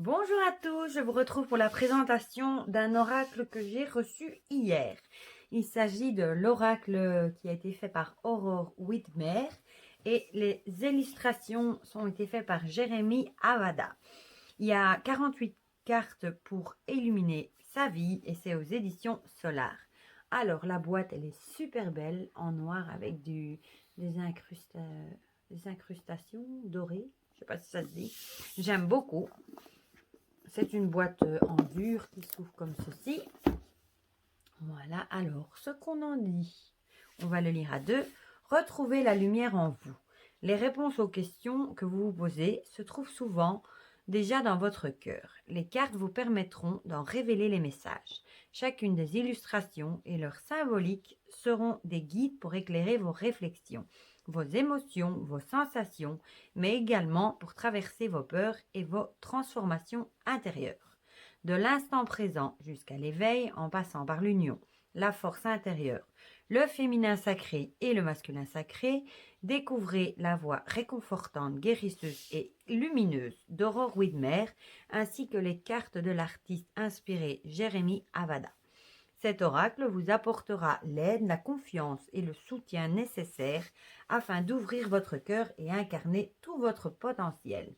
Bonjour à tous, je vous retrouve pour la présentation d'un oracle que j'ai reçu hier. Il s'agit de l'oracle qui a été fait par Aurore Whitmer et les illustrations ont été faites par Jérémy Avada. Il y a 48 cartes pour illuminer sa vie et c'est aux éditions Solar. Alors la boîte elle est super belle en noir avec des incrustations dorées. Je ne sais pas si ça se dit. J'aime beaucoup. C'est une boîte en dur qui s'ouvre comme ceci. Voilà, alors, ce qu'on en dit, on va le lire à deux. Retrouvez la lumière en vous. Les réponses aux questions que vous vous posez se trouvent souvent déjà dans votre cœur. Les cartes vous permettront d'en révéler les messages. Chacune des illustrations et leur symbolique seront des guides pour éclairer vos réflexions, vos émotions, vos sensations, mais également pour traverser vos peurs et vos transformations intérieures. De l'instant présent jusqu'à l'éveil en passant par l'union, la force intérieure, le féminin sacré et le masculin sacré, découvrez la voix réconfortante, guérisseuse et lumineuse d'Aurore Whitmer ainsi que les cartes de l'artiste inspiré Jérémy Avada. Cet oracle vous apportera l'aide, la confiance et le soutien nécessaires afin d'ouvrir votre cœur et incarner tout votre potentiel.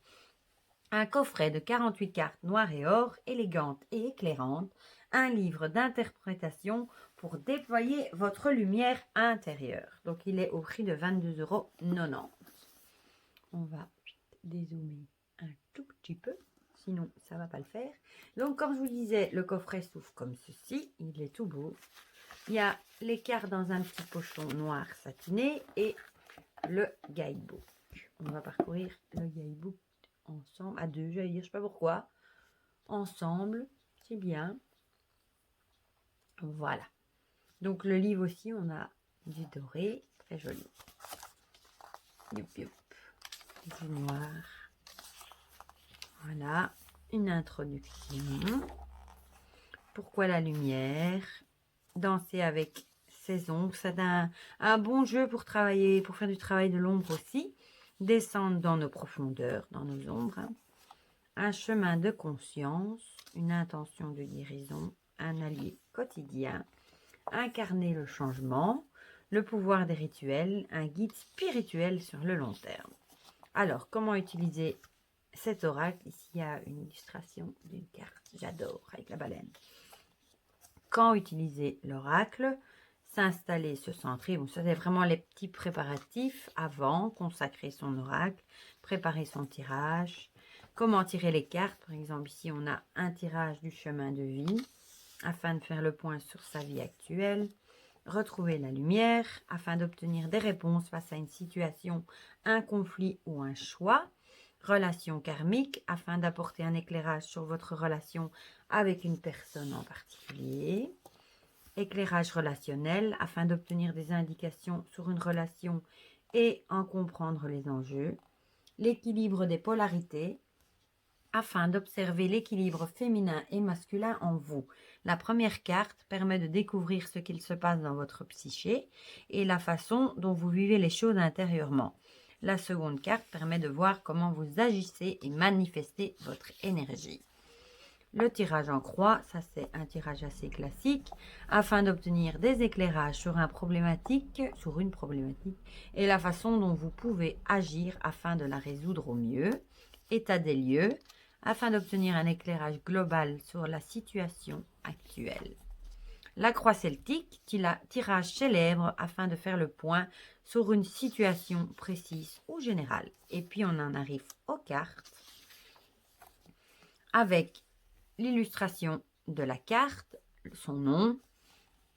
Un coffret de 48 cartes noires et or, élégantes et éclairantes, un livre d'interprétation pour déployer votre lumière intérieure. Donc il est au prix de 22,90 €. On va dézoomer un tout petit peu, sinon ça ne va pas le faire. Donc comme je vous disais, le coffret s'ouvre comme ceci, il est tout beau. Il y a les cartes dans un petit pochon noir satiné et le guidebook. On va parcourir le guidebook ensemble, à deux, j'allais dire, je sais pas pourquoi. Ensemble, c'est bien. Voilà. Donc le livre aussi, on a du doré, très joli. Youp, youp. Du noir. Voilà. Une introduction. Pourquoi la lumière? Danser avec ses ombres. C'est un bon jeu pour travailler, pour faire du travail de l'ombre aussi. Descendre dans nos profondeurs, dans nos ombres. Un chemin de conscience, une intention de guérison, un allié quotidien, incarner le changement, le pouvoir des rituels, un guide spirituel sur le long terme. Alors, comment utiliser cet oracle? Ici, il y a une illustration d'une carte, j'adore, avec la baleine. Quand utiliser l'oracle? S'installer, se centrer. Bon, ça, c'est vraiment les petits préparatifs avant, consacrer son oracle, préparer son tirage. Comment tirer les cartes? Par exemple, ici, on a un tirage du chemin de vie afin de faire le point sur sa vie actuelle. Retrouver la lumière afin d'obtenir des réponses face à une situation, un conflit ou un choix. Relation karmique afin d'apporter un éclairage sur votre relation avec une personne en particulier. Éclairage relationnel afin d'obtenir des indications sur une relation et en comprendre les enjeux. L'équilibre des polarités afin d'observer l'équilibre féminin et masculin en vous. La première carte permet de découvrir ce qu'il se passe dans votre psyché et la façon dont vous vivez les choses intérieurement. La seconde carte permet de voir comment vous agissez et manifestez votre énergie. Le tirage en croix, ça c'est un tirage assez classique, afin d'obtenir des éclairages sur une problématique et la façon dont vous pouvez agir afin de la résoudre au mieux. État des lieux, afin d'obtenir un éclairage global sur la situation actuelle. La croix celtique, tirage célèbre afin de faire le point sur une situation précise ou générale. Et puis on en arrive aux cartes avec l'illustration de la carte, son nom,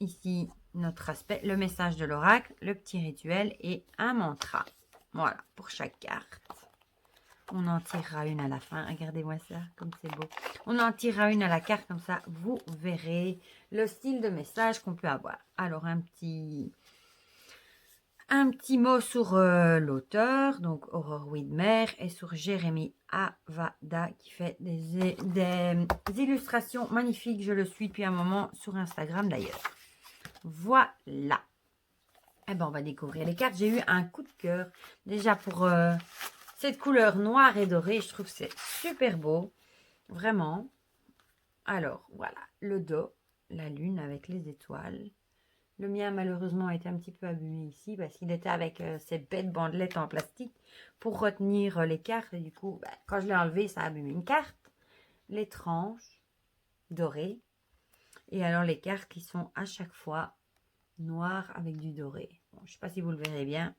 ici notre aspect, le message de l'oracle, le petit rituel et un mantra. Voilà, pour chaque carte. On en tirera une à la fin. Regardez-moi ça, comme c'est beau. On en tirera une à la carte, comme ça, vous verrez le style de message qu'on peut avoir. Alors, un petit mot sur l'auteur, donc Aurore Whitmer, et sur Jérémy Avada, qui fait des illustrations magnifiques. Je le suis depuis un moment sur Instagram, d'ailleurs. Voilà. Eh ben, on va découvrir les cartes. J'ai eu un coup de cœur, déjà pour... cette couleur noire et dorée, je trouve que c'est super beau. Vraiment. Alors, voilà, le dos, la lune avec les étoiles. Le mien, malheureusement, a été un petit peu abîmé ici parce qu'il était avec ces bêtes bandelettes en plastique pour retenir les cartes. Et du coup, bah, quand je l'ai enlevé, ça a abîmé une carte. Les tranches dorées. Et alors, les cartes qui sont à chaque fois noires avec du doré. Bon, je ne sais pas si vous le verrez bien.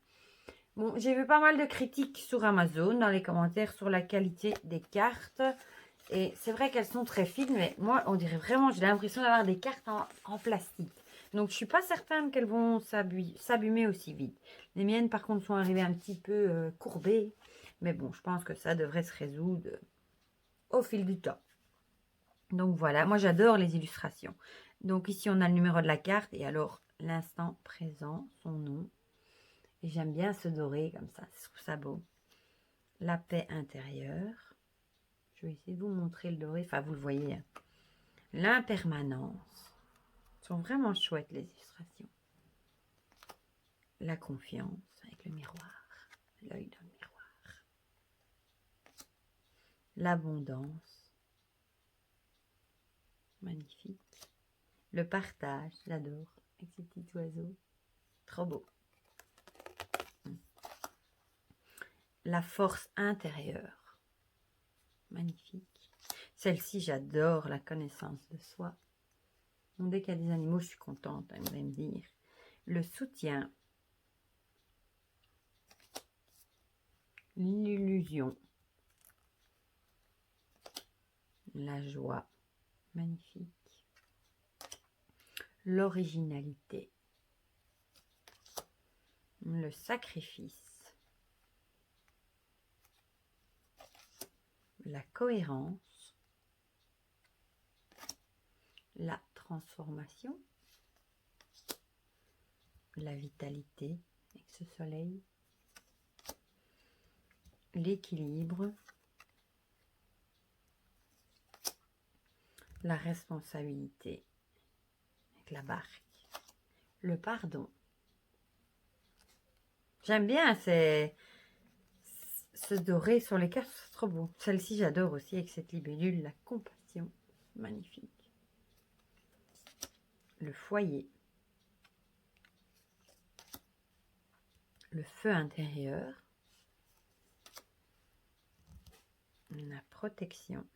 Bon, j'ai vu pas mal de critiques sur Amazon dans les commentaires sur la qualité des cartes. Et c'est vrai qu'elles sont très fines, mais moi, on dirait vraiment, j'ai l'impression d'avoir des cartes en plastique. Donc, je ne suis pas certaine qu'elles vont s'abîmer aussi vite. Les miennes, par contre, sont arrivées un petit peu courbées. Mais bon, je pense que ça devrait se résoudre au fil du temps. Donc, voilà. Moi, j'adore les illustrations. Donc, ici, on a le numéro de la carte. Et alors, l'instant présent, son nom. Et j'aime bien ce doré comme ça. Je trouve ça beau. La paix intérieure. Je vais essayer de vous montrer le doré. Enfin, vous le voyez. Hein. L'impermanence. Sont vraiment chouettes les illustrations. La confiance avec le miroir, l'œil dans le miroir. L'abondance, magnifique. Le partage, j'adore, avec ces petits oiseaux, trop beau. La force intérieure, magnifique. Celle-ci, j'adore, la connaissance de soi. Bon, dès qu'il y a des animaux, je suis contente, hein, vous allez me dire. Le soutien. L'illusion. La joie. Magnifique. L'originalité. Le sacrifice. La cohérence. La transformation. La vitalité avec ce soleil. L'équilibre. La responsabilité avec la barque. Le pardon. J'aime bien ce doré sur les cartes, c'est trop beau. Celle-ci, j'adore aussi avec cette libellule. La compassion. Magnifique. Le foyer. Le feu intérieur. La protection.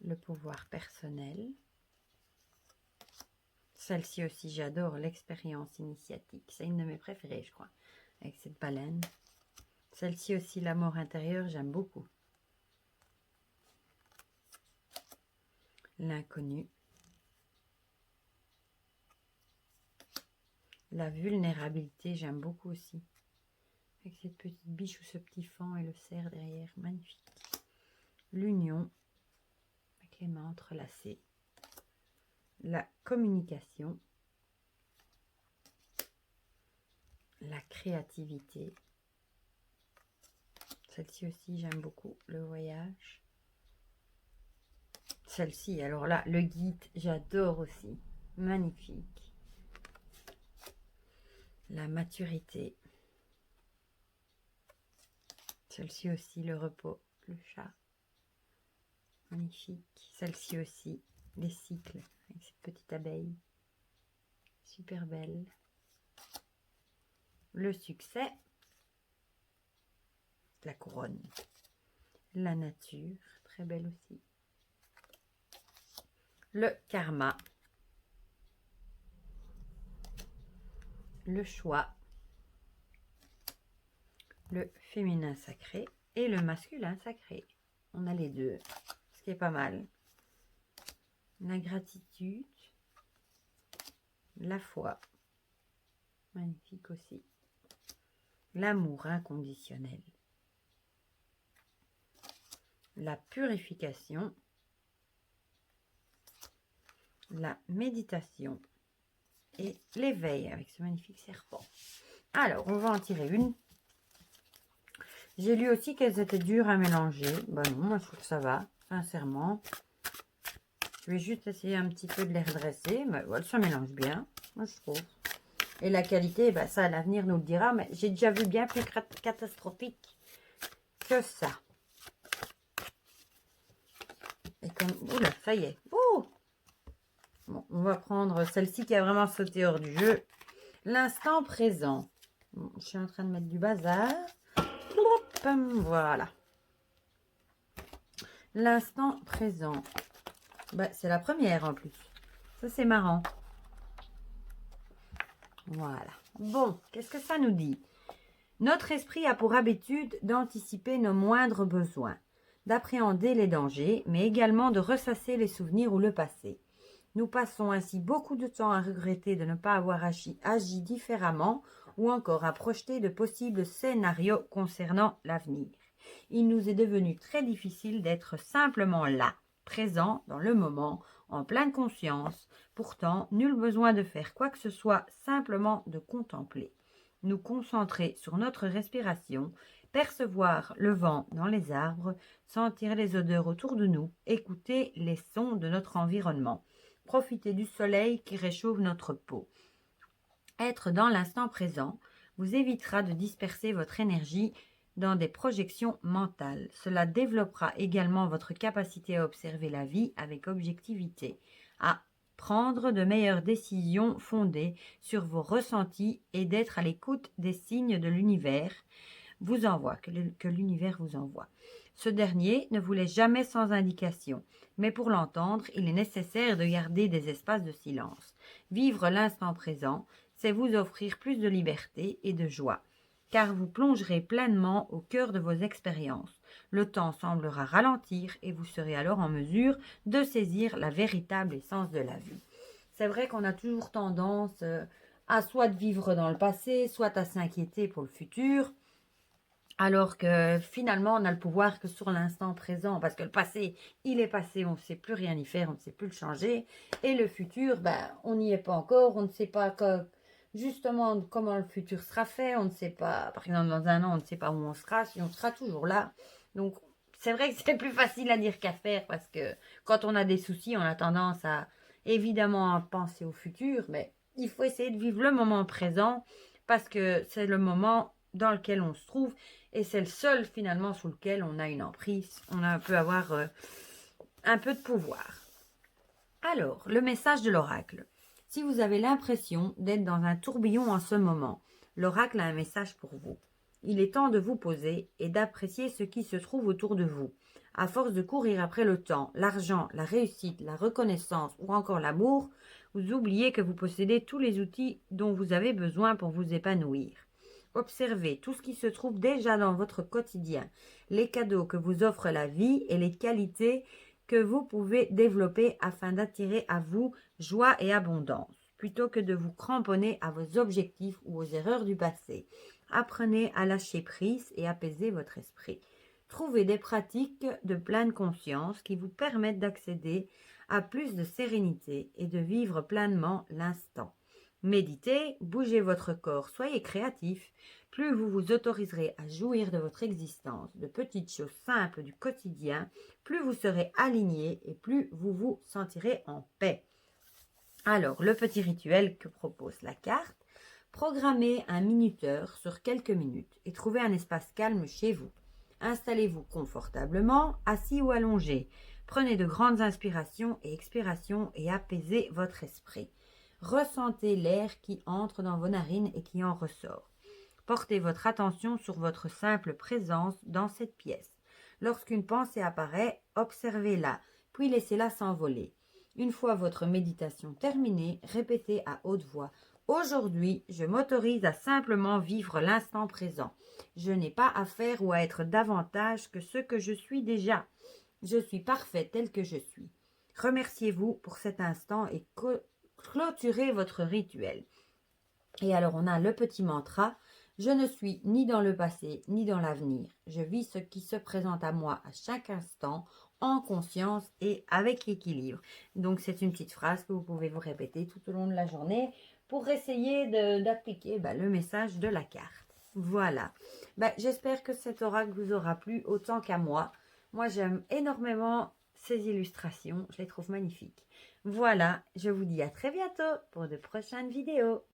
Le pouvoir personnel. Celle-ci aussi, j'adore, l'expérience initiatique. C'est une de mes préférées, je crois, avec cette baleine. Celle-ci aussi, la mort intérieure, j'aime beaucoup. L'inconnu. La vulnérabilité, j'aime beaucoup aussi. Avec cette petite biche ou ce petit fan et le cerf derrière, magnifique. L'union, avec les mains entrelacées. La communication. La créativité. Celle-ci aussi, j'aime beaucoup. Le voyage. Celle-ci, alors là, le guide, j'adore aussi. Magnifique. La maturité. Celle-ci aussi, le repos, le chat. Magnifique. Celle-ci aussi, les cycles, avec cette petite abeille. Super belle. Le succès. La couronne. La nature, très belle aussi. Le karma. Le choix. Le féminin sacré et le masculin sacré. On a les deux, ce qui est pas mal. La gratitude. La foi. Magnifique aussi. L'amour inconditionnel. La purification. La méditation. Et l'éveil avec ce magnifique serpent. Alors, on va en tirer une. J'ai lu aussi qu'elles étaient dures à mélanger. Ben non, moi je trouve que ça va, sincèrement. Je vais juste essayer un petit peu de les redresser. Mais voilà, ça mélange bien, moi je trouve. Et la qualité, ben, ça, l'avenir nous le dira. Mais j'ai déjà vu bien plus catastrophique que ça. Et comme... Oula, ça y est. Oh, bon, on va prendre celle-ci qui a vraiment sauté hors du jeu. L'instant présent. Bon, je suis en train de mettre du bazar. Voilà. L'instant présent. Bah, c'est la première en plus. Ça, c'est marrant. Voilà. Bon, qu'est-ce que ça nous dit? Notre esprit a pour habitude d'anticiper nos moindres besoins, d'appréhender les dangers, mais également de ressasser les souvenirs ou le passé. Nous passons ainsi beaucoup de temps à regretter de ne pas avoir agi différemment ou encore à projeter de possibles scénarios concernant l'avenir. Il nous est devenu très difficile d'être simplement là, présent dans le moment, en pleine conscience. Pourtant, nul besoin de faire quoi que ce soit, simplement de contempler. Nous concentrer sur notre respiration, percevoir le vent dans les arbres, sentir les odeurs autour de nous, écouter les sons de notre environnement. Profitez du soleil qui réchauffe notre peau. Être dans l'instant présent vous évitera de disperser votre énergie dans des projections mentales. Cela développera également votre capacité à observer la vie avec objectivité, à prendre de meilleures décisions fondées sur vos ressentis et d'être à l'écoute des signes de l'univers vous envoie, que l'univers vous envoie. Ce dernier ne vous laisse jamais sans indication, mais pour l'entendre, il est nécessaire de garder des espaces de silence. Vivre l'instant présent, c'est vous offrir plus de liberté et de joie, car vous plongerez pleinement au cœur de vos expériences. Le temps semblera ralentir et vous serez alors en mesure de saisir la véritable essence de la vie. C'est vrai qu'on a toujours tendance à soit de vivre dans le passé, soit à s'inquiéter pour le futur, alors que finalement, on n'a le pouvoir que sur l'instant présent, parce que le passé, il est passé, on ne sait plus rien y faire, on ne sait plus le changer. Et le futur, ben, on n'y est pas encore, on ne sait pas justement comment le futur sera fait, on ne sait pas, par exemple, dans un an, on ne sait pas où on sera, si on sera toujours là. Donc, c'est vrai que c'est plus facile à dire qu'à faire, parce que quand on a des soucis, on a tendance à, évidemment, à penser au futur, mais il faut essayer de vivre le moment présent, parce que c'est le moment dans lequel on se trouve, et c'est le seul finalement sous lequel on a une emprise, peut avoir un peu de pouvoir. Alors, le message de l'oracle. Si vous avez l'impression d'être dans un tourbillon en ce moment, l'oracle a un message pour vous. Il est temps de vous poser et d'apprécier ce qui se trouve autour de vous. À force de courir après le temps, l'argent, la réussite, la reconnaissance ou encore l'amour, vous oubliez que vous possédez tous les outils dont vous avez besoin pour vous épanouir. Observez tout ce qui se trouve déjà dans votre quotidien, les cadeaux que vous offre la vie et les qualités que vous pouvez développer afin d'attirer à vous joie et abondance, plutôt que de vous cramponner à vos objectifs ou aux erreurs du passé. Apprenez à lâcher prise et apaiser votre esprit. Trouvez des pratiques de pleine conscience qui vous permettent d'accéder à plus de sérénité et de vivre pleinement l'instant. Méditez, bougez votre corps, soyez créatif. Plus vous vous autoriserez à jouir de votre existence, de petites choses simples du quotidien, plus vous serez aligné et plus vous vous sentirez en paix. Alors, le petit rituel que propose la carte, programmez un minuteur sur quelques minutes et trouvez un espace calme chez vous. Installez-vous confortablement, assis ou allongé. Prenez de grandes inspirations et expirations et apaisez votre esprit. Ressentez l'air qui entre dans vos narines et qui en ressort. Portez votre attention sur votre simple présence dans cette pièce. Lorsqu'une pensée apparaît, observez-la, puis laissez-la s'envoler. Une fois votre méditation terminée, répétez à haute voix « Aujourd'hui, je m'autorise à simplement vivre l'instant présent. Je n'ai pas à faire ou à être davantage que ce que je suis déjà. Je suis parfait tel que je suis. » Remerciez-vous pour cet instant et clôturez votre rituel. Et alors, on a le petit mantra « Je ne suis ni dans le passé ni dans l'avenir. Je vis ce qui se présente à moi à chaque instant, en conscience et avec équilibre. » Donc, c'est une petite phrase que vous pouvez vous répéter tout au long de la journée pour essayer d'appliquer le message de la carte. Voilà. J'espère que cet oracle vous aura plu autant qu'à moi. Moi, j'aime énormément ces illustrations. Je les trouve magnifiques. Voilà, je vous dis à très bientôt pour de prochaines vidéos.